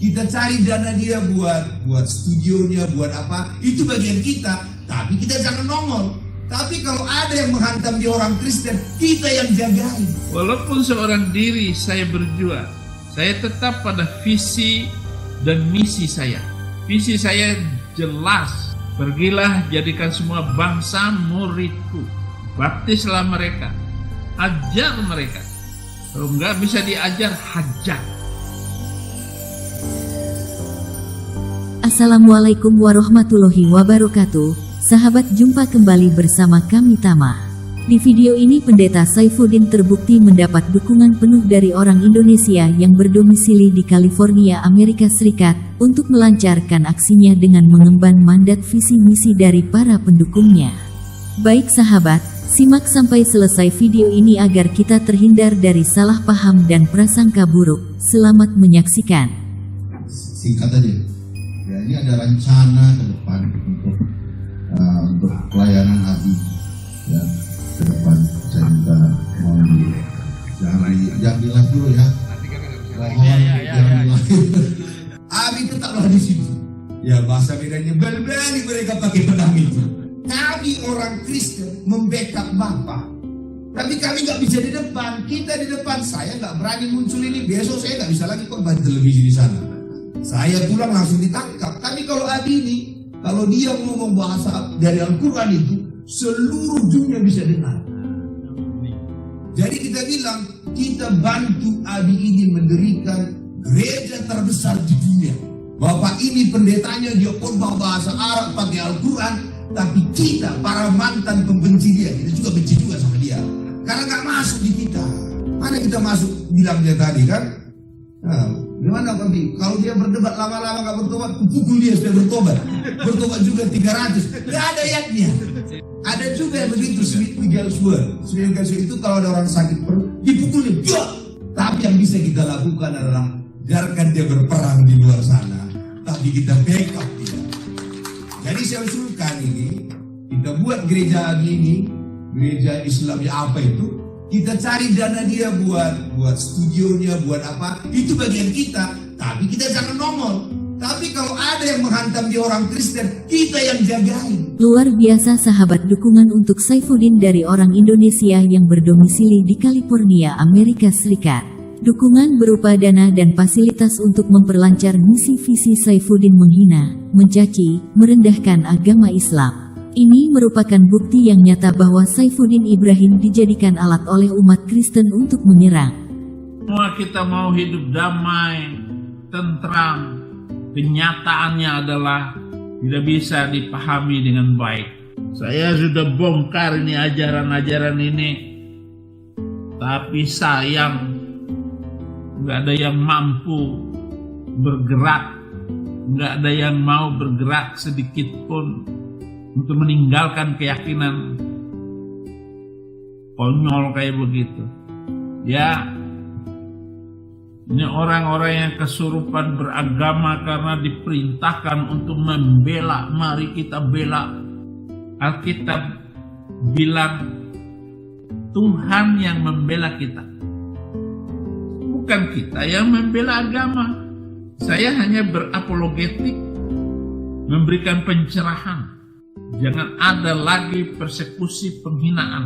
Kita cari dana dia buat studionya, buat apa, itu bagian kita. Tapi kita jangan nongol. Tapi kalau ada yang menghantam di orang Kristen, kita yang jagain. Walaupun seorang diri saya berjuang, saya tetap pada visi dan misi saya. Visi saya jelas, pergilah jadikan semua bangsa muridku, baptislah mereka, ajar mereka. Kalau nggak bisa diajar, hajar. Assalamualaikum warahmatullahi wabarakatuh. Sahabat, jumpa kembali bersama kami Tama. Di video ini Pendeta Saifuddin terbukti mendapat dukungan penuh dari orang Indonesia yang berdomisili di California, Amerika Serikat, untuk melancarkan aksinya dengan mengemban mandat visi misi dari para pendukungnya. Baik sahabat, simak sampai selesai video ini agar kita terhindar dari salah paham dan prasangka buruk. Selamat menyaksikan. Singkat aja, ya ini ada rencana ke depan untuk pelayanan Abi ya, ke depan. Saya minta mohon jangan di live dulu ya. Mohon jangan di live. Abi tetaplah di situ. Ya bahasa bedanya berani mereka pakai pedang itu. Kami orang Kristen membackup Bapak. Tapi kami nggak bisa di depan. Kita di depan. Saya nggak berani muncul ini. Besok saya nggak bisa lagi korban televisi di sana. Saya pulang langsung ditangkap. Tapi kalau Abi ini, kalau dia ngomong bahasa dari Al-Quran itu, seluruh dunia bisa dengar. Jadi kita bilang, kita bantu Abi ini mendirikan gereja terbesar di dunia. Bapak ini pendetanya, dia khotbah bahasa Arab pakai Al-Quran, tapi kita, para mantan pembenci dia, kita juga benci juga sama dia. Karena gak masuk di kita. Mana kita masuk, bilang dia tadi kan? Nah, gimana Abi? Kalau dia berdebat lama-lama gak bertobat, pukul dia sudah bertobat. Bertobat juga 300. Gak ada ayatnya. Ada juga yang begitu, Smith Wigglesworth. Smith Wigglesworth itu kalau ada orang sakit perut, dipukulnya. Tapi yang bisa kita lakukan adalah biarkan dia berperang di luar sana. Tapi kita backup dia. Jadi saya usulkan ini, kita buat gereja ini, gereja Islam ya apa itu, kita cari dana dia buat studionya, buat apa, itu bagian kita. Tapi kita jangan nongol. Tapi kalau ada yang menghantam di orang Kristen, kita yang jagain. Luar biasa sahabat, dukungan untuk Saifuddin dari orang Indonesia yang berdomisili di California, Amerika Serikat. Dukungan berupa dana dan fasilitas untuk memperlancar misi visi Saifuddin menghina, mencaci, merendahkan agama Islam. Ini merupakan bukti yang nyata bahwa Saifuddin Ibrahim dijadikan alat oleh umat Kristen untuk menyerang. Semua kita mau hidup damai, tentram. Kenyataannya adalah tidak bisa dipahami dengan baik. Saya sudah bongkar ini ajaran-ajaran ini, tapi sayang nggak ada yang mampu bergerak, nggak ada yang mau bergerak sedikit pun untuk meninggalkan keyakinan konyol kayak begitu. Ya, ini orang-orang yang kesurupan beragama karena diperintahkan untuk membela. Mari kita bela. Alkitab bilang Tuhan yang membela kita, bukan kita yang membela agama. Saya hanya berapologetik, memberikan pencerahan. Jangan ada lagi persekusi penghinaan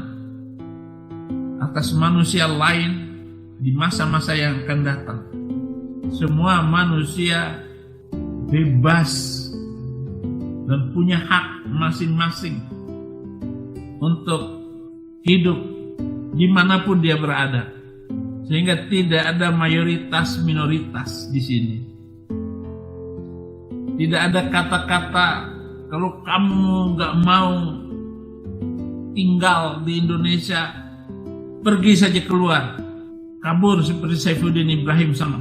atas manusia lain di masa-masa yang akan datang. Semua manusia bebas dan punya hak masing-masing untuk hidup dimanapun dia berada. Sehingga tidak ada mayoritas minoritas di sini. Tidak ada kata-kata kalau kamu nggak mau tinggal di Indonesia, pergi saja keluar, kabur seperti Saifuddin Ibrahim sama.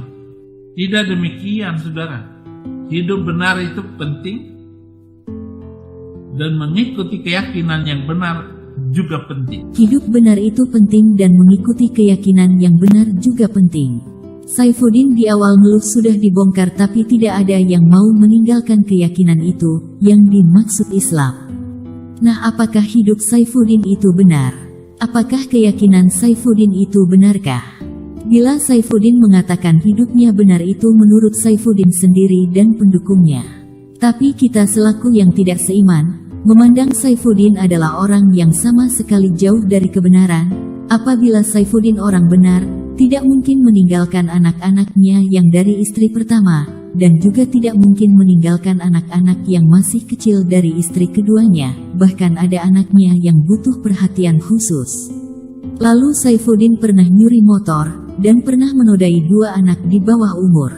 Tidak demikian saudara. Hidup benar itu penting, dan mengikuti keyakinan yang benar juga penting. Hidup benar itu penting dan mengikuti keyakinan yang benar juga penting. Saifuddin di awal ngeluh sudah dibongkar, tapi tidak ada yang mau meninggalkan keyakinan itu, yang dimaksud Islam. Nah, apakah hidup Saifuddin itu benar? Apakah keyakinan Saifuddin itu benarkah? Bila Saifuddin mengatakan hidupnya benar itu menurut Saifuddin sendiri dan pendukungnya. Tapi kita selaku yang tidak seiman, memandang Saifuddin adalah orang yang sama sekali jauh dari kebenaran. Apabila Saifuddin orang benar, tidak mungkin meninggalkan anak-anaknya yang dari istri pertama, dan juga tidak mungkin meninggalkan anak-anak yang masih kecil dari istri keduanya, bahkan ada anaknya yang butuh perhatian khusus. Lalu Saifuddin pernah nyuri motor, dan pernah menodai 2 anak di bawah umur.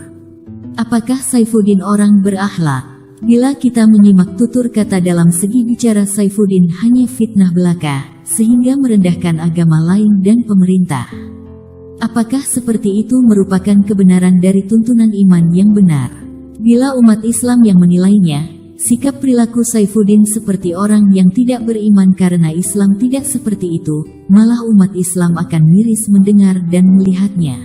Apakah Saifuddin orang berakhlak? Bila kita menyimak tutur kata dalam segi bicara Saifuddin hanya fitnah belaka, sehingga merendahkan agama lain dan pemerintah. Apakah seperti itu merupakan kebenaran dari tuntunan iman yang benar? Bila umat Islam yang menilainya, sikap perilaku Saifuddin seperti orang yang tidak beriman karena Islam tidak seperti itu, malah umat Islam akan miris mendengar dan melihatnya.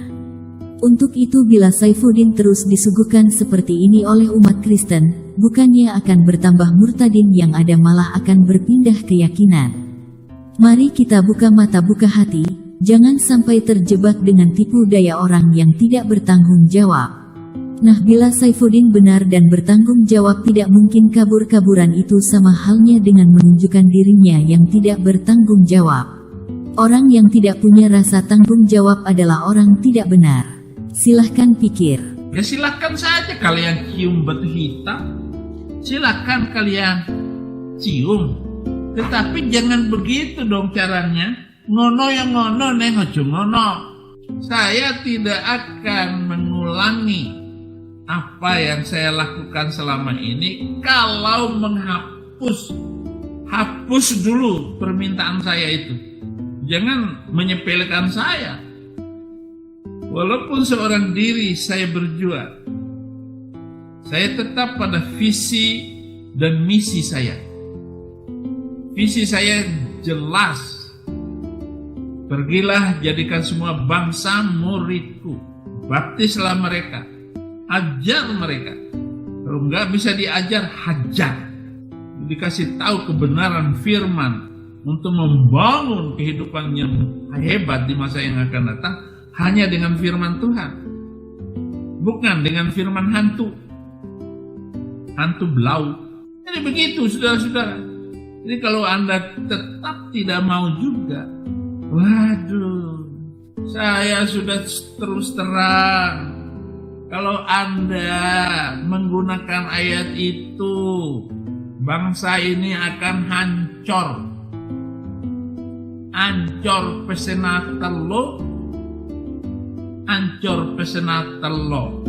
Untuk itu bila Saifuddin terus disuguhkan seperti ini oleh umat Kristen, bukannya akan bertambah murtadin yang ada malah akan berpindah keyakinan. Mari kita buka mata buka hati, jangan sampai terjebak dengan tipu daya orang yang tidak bertanggung jawab. Nah, bila Saifuddin benar dan bertanggung jawab, tidak mungkin kabur-kaburan itu sama halnya dengan menunjukkan dirinya yang tidak bertanggung jawab. Orang yang tidak punya rasa tanggung jawab adalah orang tidak benar. Silahkan pikir. Ya silahkan saja kalian cium batu hitam, silahkan kalian cium, tetapi jangan begitu dong caranya. Ngono yang ngono neng ojo ngono. Saya tidak akan mengulangi apa yang saya lakukan selama ini kalau hapus dulu permintaan saya itu. Jangan menyepelekan saya. Walaupun seorang diri saya berjuang, saya tetap pada visi dan misi saya. Visi saya jelas. Pergilah jadikan semua bangsa muridku. Baptislah mereka. Ajar mereka. Kalau nggak bisa diajar, hajar. Dikasih tahu kebenaran firman untuk membangun kehidupan yang hebat di masa yang akan datang hanya dengan firman Tuhan, bukan dengan firman hantu belau. Jadi begitu saudara-saudara. Jadi kalau Anda tetap tidak mau juga, waduh, saya sudah terus terang. Kalau Anda menggunakan ayat itu, bangsa ini akan hancur. Hancur pesenatelo,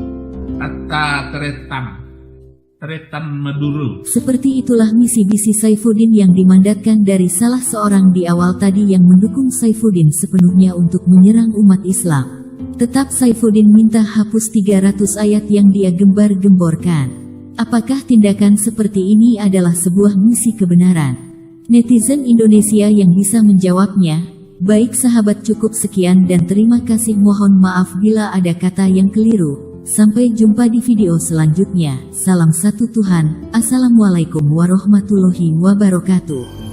kata teretan Maduro. Seperti itulah misi-misi Saifuddin yang dimandatkan dari salah seorang di awal tadi yang mendukung Saifuddin sepenuhnya untuk menyerang umat Islam. Tetap Saifuddin minta hapus 300 ayat yang dia gembar-gemborkan. Apakah tindakan seperti ini adalah sebuah misi kebenaran? Netizen Indonesia yang bisa menjawabnya, baik sahabat, cukup sekian dan terima kasih. Mohon maaf bila ada kata yang keliru. Sampai jumpa di video selanjutnya. Salam satu Tuhan. Assalamualaikum warahmatullahi wabarakatuh.